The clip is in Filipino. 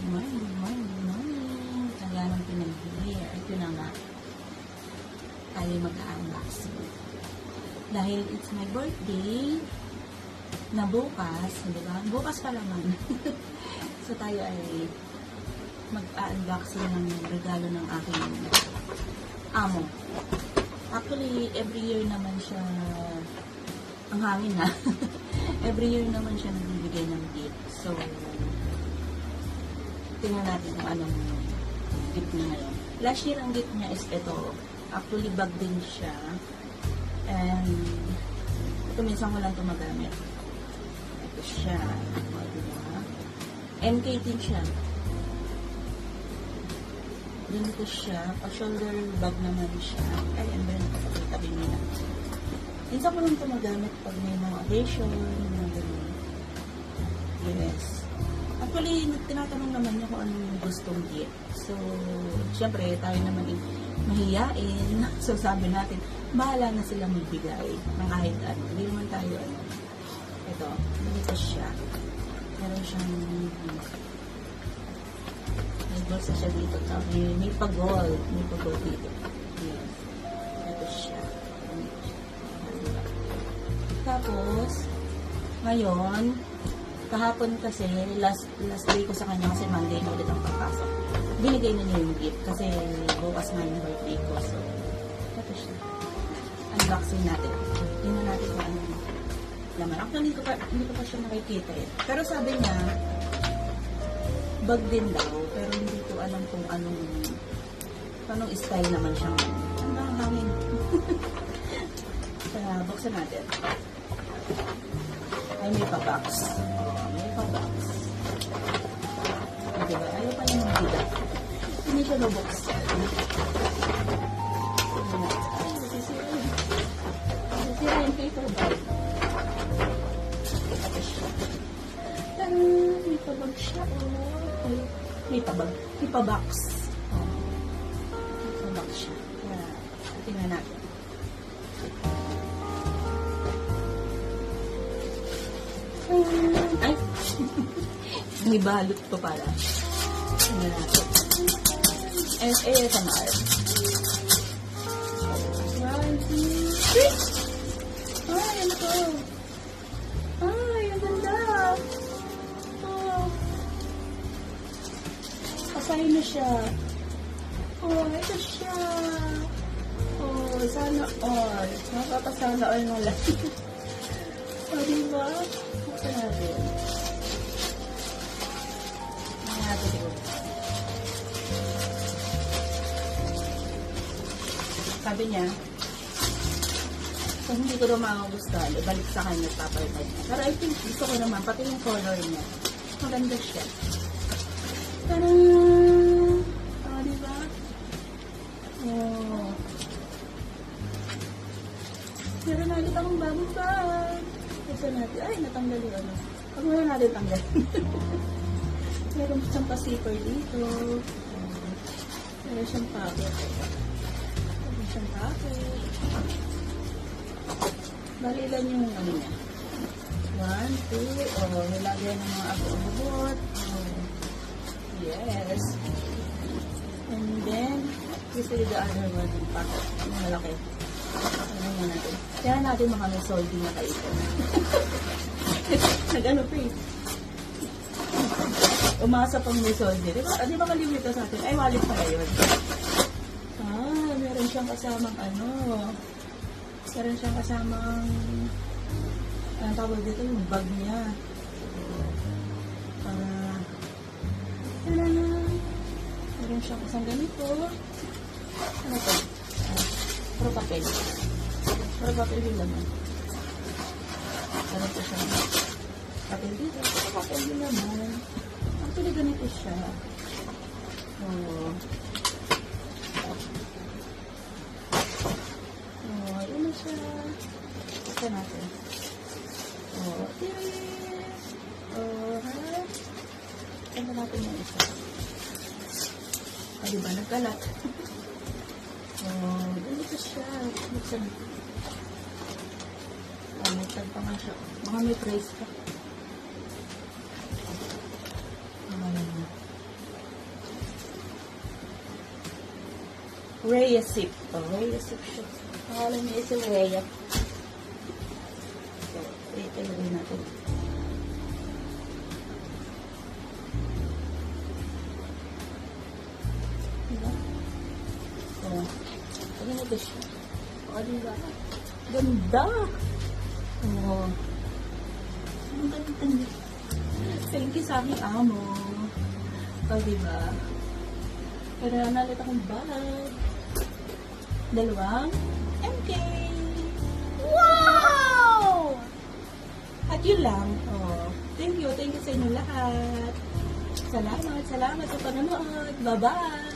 morning, good morning, good morning. Taga ng pinag-here. Ito na nga. Tayo mag-unboxing. Dahil it's my birthday na bukas, di ba? Bukas pa naman. So tayo ay mag-unboxing ng regalo ng aking amo. Actually, every year naman siya, ang hangin na. Every year naman siya nagbibigay ng gift. So, tingnan natin kung anong gift niya ngayon. Last year, ang gift niya is ito. Actually, bag din siya. And, ito minsan ko lang ito magamit. Ito siya. Diba? MK din siya. Ganito siya. Pa-shoulder bag naman siya. Ay, ano ba yun? Nakapagtabi nila. Minsan ko lang ito magamit pag may mga occasion, mga ganun. Yes. Actually, tinatanong naman niya kung anong gustong gift. So, syempre, tayo naman mahiyain. So, sabi natin, bahala na sila magbigay ng kahit ano. Hindi naman tayo, ano. Ito, ganito siya. Meron siyang may bolsa siya dito. May pag-gold. May pag-gold dito. Yes. Ito siya. Tapos, ngayon, kahapon kasi, last day ko sa kanya kasi Monday na ulit ang pagpasok. Binigay na niya yung gift kasi bukas na yung birthday ko. So, ito siya. Unboxing natin. Tingnan natin kung anong laman. Actually, hindi ko pa siya nakikita eh. Pero sabi niya, bag din daw. Pero hindi ko alam kung anong style naman siya. Ang hangin. Kaya, buksan natin. Ay, may pa-box. May pa-box. Diba? Ayaw pa niya mag-bida. Hindi siya mabuksan. Ay, nasisira. Nasisira yung paper bag. Ito siya. Tara! May pa-bag siya. Oh. May pa-bag. May pa-box. May pa-box siya. Kaya, tingnan natin. Ay! May balot ko para. Tingnan natin. ASMR. 1, 2, 3. Ay, ano to? Ay, ang ganda. Oh. Kasay na siya. Oh, ito siya. Oh, sana all. Nakakasana all na lang. Oh, diba? Buksan natin. Buksan natin ito. Sabi niya, kung hindi ko daw makagustuhan, ibalik sa kanya, papalitan niya. Pero I think gusto ko naman, pati yung color niya. Maganda siya. Tadaan! Oh, diba? Oh. Meron natin akong bagong bag. Buksan natin. Ay, natanggal yung ano. Pag muna natin tanggal. Meron siyang pa-zipper dito. Meron siyang pocket. Meron siyang pocket. Bali ilan yung ano niya. 1, 2. Oh, nilagyan ng mga abot-abot. Oh. Yes. And then, this is the other one. Yung pocket. Yung malaki. Ano mo natin. Kaya natin mga may solding na kaito. Nag-ano pa eh. Umasa pang may solding. Di ba kalimita sa atin? Ay, wallet pala yun. Ah, meron siyang kasamang ano. Meron siyang kasamang ang tawag dito yung bag niya. Meron siyang kasang ganito. Ano to? Pro papel. Pro papel din naman. Ano po siya? Papel dito. Pro papel din naman. Actually, ganito siya. Oh. Oh, yun na siya. Ito natin. Oh, tiris. Oh, ha? Ito natin yung isa. Ah, diba? Nagkalat. Oh, ganito siya. Buksan natin. Oh, may tag pa nga siya. Mga may price pa. Rhea Sip. Oh, Rhea Sip. Pangalan niya is Rhea. So, ito ilagay natin. Diba? Oh. Ano na ba siya? O, diba? Ganda! Oh. Ang ganda. Thank you sa aking amo. O, diba? Pero nalit akong bag. Dalawang MK. Wow! At yun lang. Oh. Thank you sa inyo lahat. Salamat sa panonood. Bye-bye!